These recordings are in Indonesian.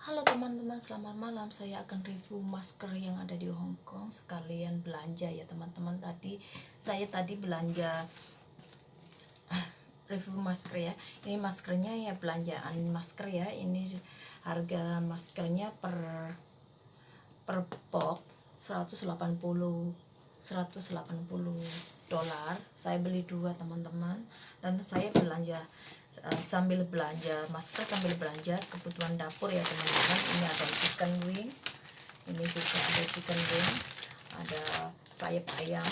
Halo teman-teman, selamat malam. Saya akan review masker yang ada di Hong Kong sekalian belanja ya teman-teman. Saya tadi belanja review masker ya. Ini maskernya ya, belanjaan masker ya. Ini harga maskernya per box 180 dolar. Saya beli 2 teman-teman, dan saya belanja sambil belanja masker sambil belanja kebutuhan dapur ya teman-teman. Ini ada chicken wing, ini juga ada chicken wing, ada sayap ayam,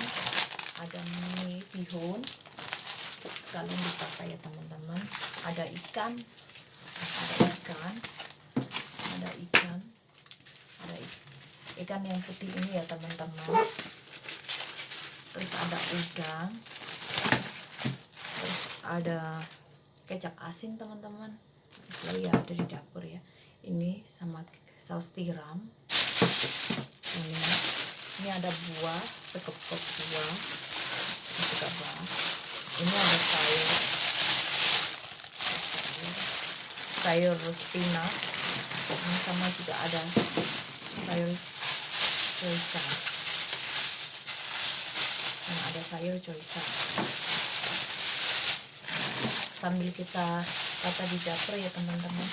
ada mie bihun sekalian dipakai ya teman-teman. Ada ikan, ada ikan yang putih ini ya teman-teman. Terus ada udang, terus ada kecap asin teman-teman. Terus ya ada di dapur ya. Ini sama saus tiram. Ini ada buah, sekepok buah, juga buah. Ini ada sayur spinach. Ini sama juga ada sayur choisa. Nah, ada sayur choisa. Sambil kita tata di dapur ya teman-teman.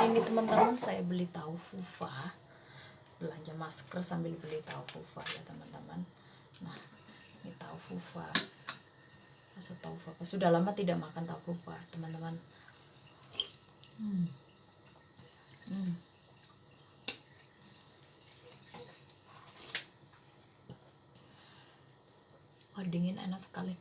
Ini teman-teman, saya beli tahu fufa, belanja masker sambil beli tahu fufa ya teman-teman. Nah, ini tahu fufa, sudah lama tidak makan tahu fufa teman-teman. Wah, dingin, enak sekali.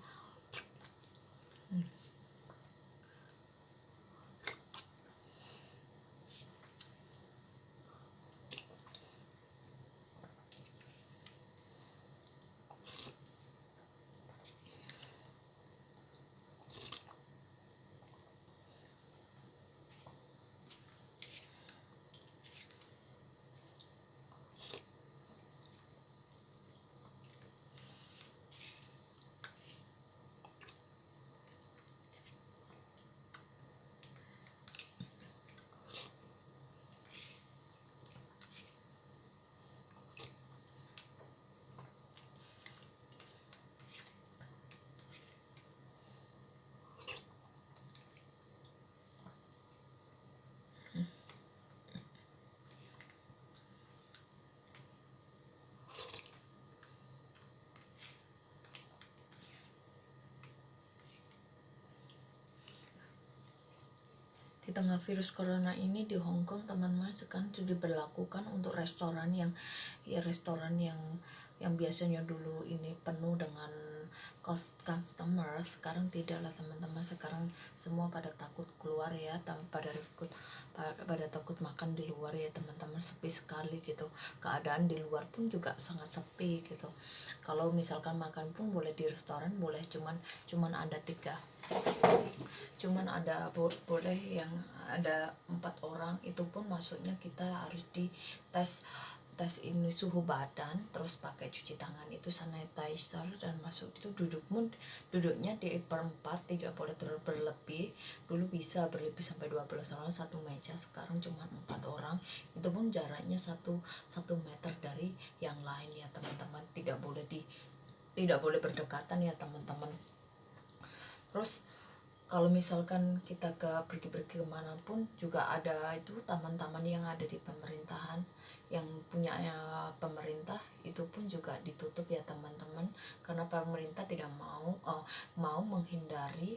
Di tengah virus corona ini di Hong Kong teman-teman, sekarang sudah diberlakukan untuk restoran yang biasanya dulu ini penuh dengan customer, sekarang tidak lah teman-teman. Sekarang semua pada takut keluar ya, pada takut makan di luar ya teman-teman. Sepi sekali gitu, keadaan di luar pun juga sangat sepi gitu. Kalau misalkan makan pun boleh di restoran, boleh cuman ada boleh yang ada 4 orang, itu pun masuknya kita harus di tes ini suhu badan, terus pakai cuci tangan itu sanitizer, dan masuk itu duduknya di perempat, tidak boleh terlalu berlebih. Dulu bisa berlebih sampai 12 orang satu meja, sekarang cuma 4 orang, itu pun jaraknya 1 meter dari yang lain ya teman-teman. Tidak boleh berdekatan ya teman-teman. Terus kalau misalkan kita pergi kemanapun juga ada itu taman-taman yang ada di pemerintahan yang punya pemerintah itu pun juga ditutup ya teman-teman, karena pemerintah tidak mau menghindari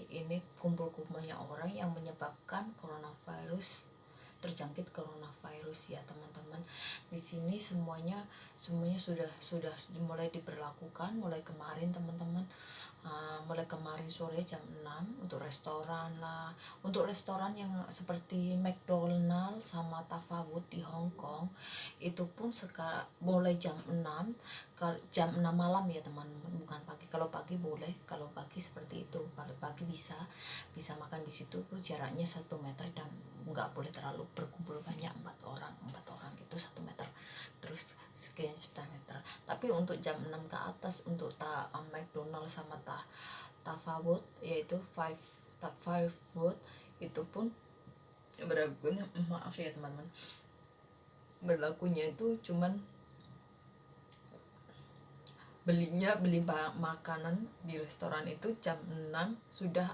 ini kumpul-kumpulnya orang yang menyebabkan coronavirus, terjangkit coronavirus ya teman-teman. Di sini semuanya sudah mulai diberlakukan mulai kemarin teman-teman. Mulai kemarin sore jam 6 untuk restoran lah, untuk restoran yang seperti McDonald sama Tafawut di Hong Kong itu pun mulai jam 6 malam ya teman-teman, bukan pagi. Kalau pagi boleh, kalau pagi seperti itu, kalau pagi bisa makan di situ, jaraknya 1 meter dan nggak boleh terlalu berkumpul banyak, 4 orang itu 1 meter, terus sekian 1 meter. Tapi untuk jam 6 ke atas untuk McDonald sama Tafawut yaitu five food itu pun berlakunya, maaf ya teman-teman, berlakunya itu cuman beli makanan di restoran itu jam 6 sudah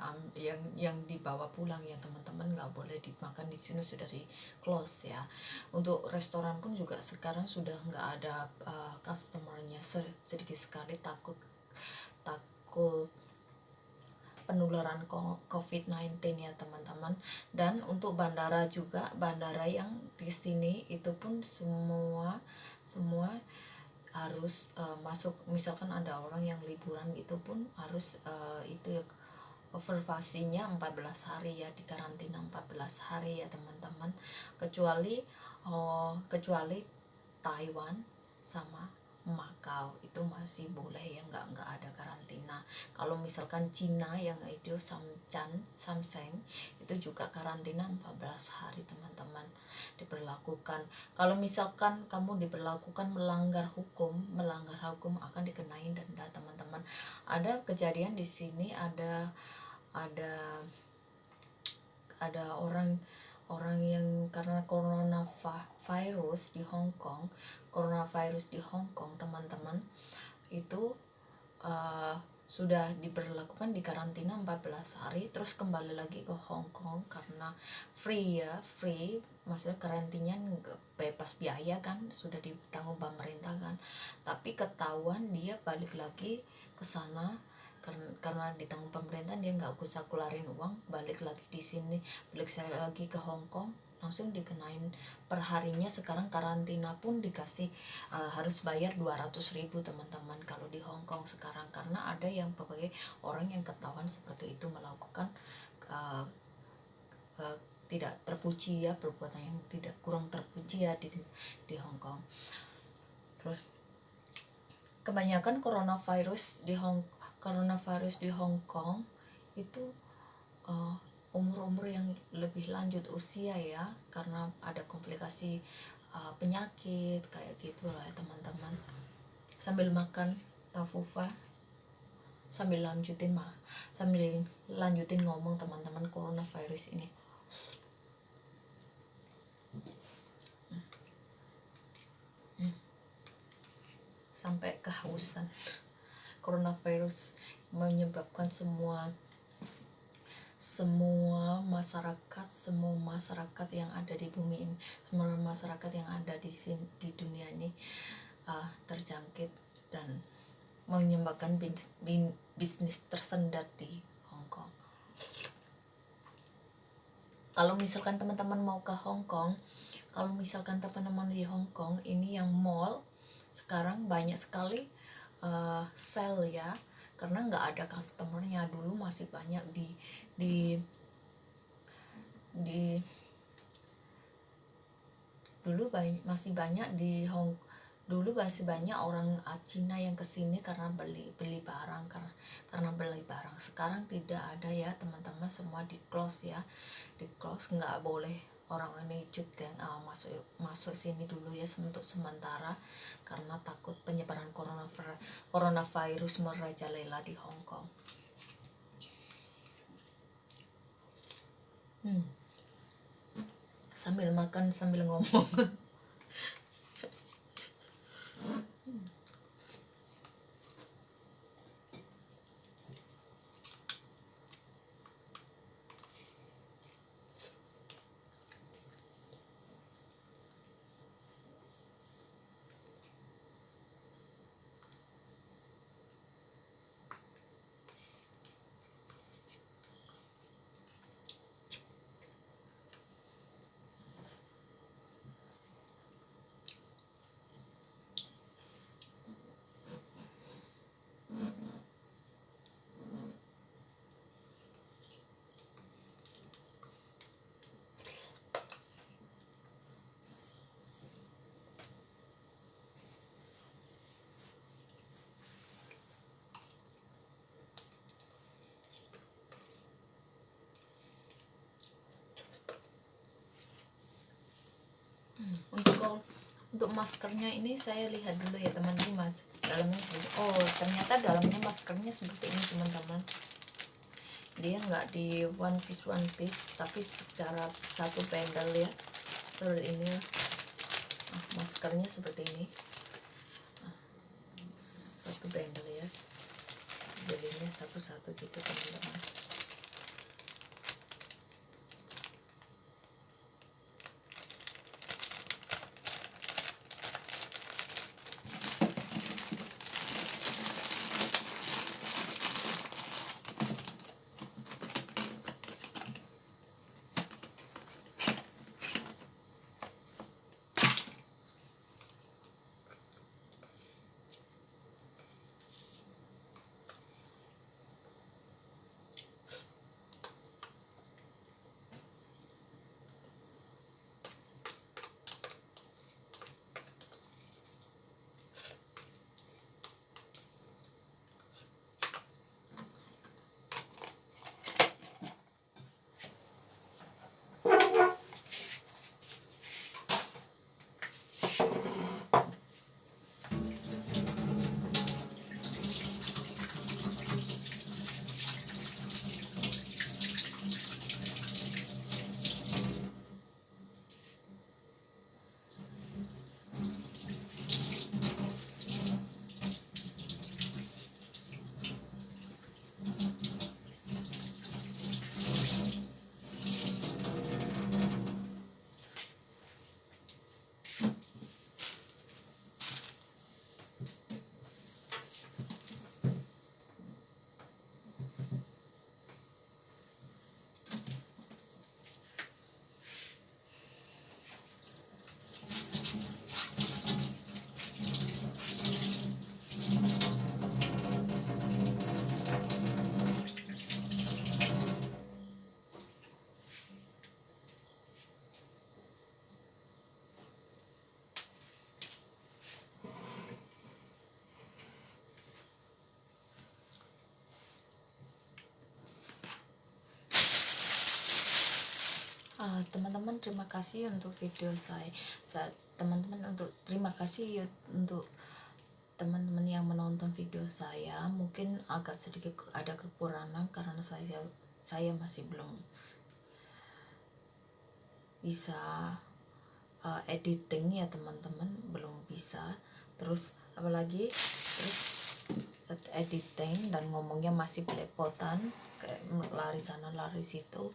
yang dibawa pulang ya teman-teman, nggak boleh dimakan di sini, sudah di close ya. Untuk restoran pun juga sekarang sudah nggak ada customernya, sedikit sekali, takut penularan COVID-19 ya teman-teman. Dan untuk bandara juga, bandara yang di sini itu pun semua harus masuk, misalkan ada orang yang liburan itu pun harus itu ya, observasinya 14 hari ya, di karantina 14 hari ya teman-teman, kecuali Taiwan sama Makau itu masih boleh ya, nggak ada karantina. Kalau misalkan Cina yang itu Samseng itu juga karantina 14 hari teman-teman diberlakukan. Kalau misalkan kamu diberlakukan melanggar hukum akan dikenain denda teman-teman. Ada kejadian di sini, ada orang yang karena coronavirus di Hong Kong teman-teman itu sudah diberlakukan di karantina 14 hari, terus kembali lagi ke Hong Kong karena free, maksudnya karantinanya bebas biaya kan, sudah ditanggung pemerintah kan. Tapi ketahuan dia balik lagi ke sana karena ditanggung pemerintah, dia nggak usah keluarin uang, balik lagi di sini, balik lagi ke Hong Kong, langsung dikenain perharinya. Sekarang karantina pun dikasih harus bayar 200.000 teman-teman kalau di Hong Kong sekarang, karena ada yang pokoknya orang yang ketahuan seperti itu melakukan tidak terpuji ya, perbuatan yang tidak kurang terpuji ya di Hong Kong. Terus kebanyakan coronavirus di Hong Kong itu umur yang lebih lanjut usia ya, karena ada komplikasi penyakit kayak gitu lah ya teman-teman. Sambil makan tafufa, sambil lanjutin ngomong teman-teman, coronavirus ini sampai kehausan. Coronavirus menyebabkan semua masyarakat yang ada di bumi ini, semua masyarakat yang ada di dunia ini terjangkit dan menyebabkan bisnis tersendat di Hong Kong. Kalau misalkan teman-teman mau ke Hong Kong, kalau misalkan teman-teman di Hong Kong ini yang mall sekarang banyak sekali sale ya, karena nggak ada customernya. Dulu masih banyak dulu masih banyak orang Cina yang kesini karena beli barang, karena beli barang. Sekarang tidak ada ya teman-teman, semua di close ya, di close, nggak boleh orang ini juga masuk sini dulu ya untuk sementara, karena takut penyebaran coronavirus merajalela di Hong Kong. Sambil makan sambil ngomong. Untuk maskernya ini saya lihat dulu ya teman-teman, dalamnya seperti, oh ternyata dalamnya maskernya seperti ini teman-teman. Dia nggak di one piece tapi secara satu bundle ya, seperti ini. Maskernya seperti ini, satu bundle ya, belinya satu-satu gitu teman-teman. Teman-teman terima kasih untuk video teman-teman terima kasih untuk teman-teman yang menonton video saya. Mungkin agak sedikit ada kekurangan karena saya masih belum bisa editing ya teman-teman, belum bisa. Terus editing dan ngomongnya masih belepotan, kayak lari sana lari situ.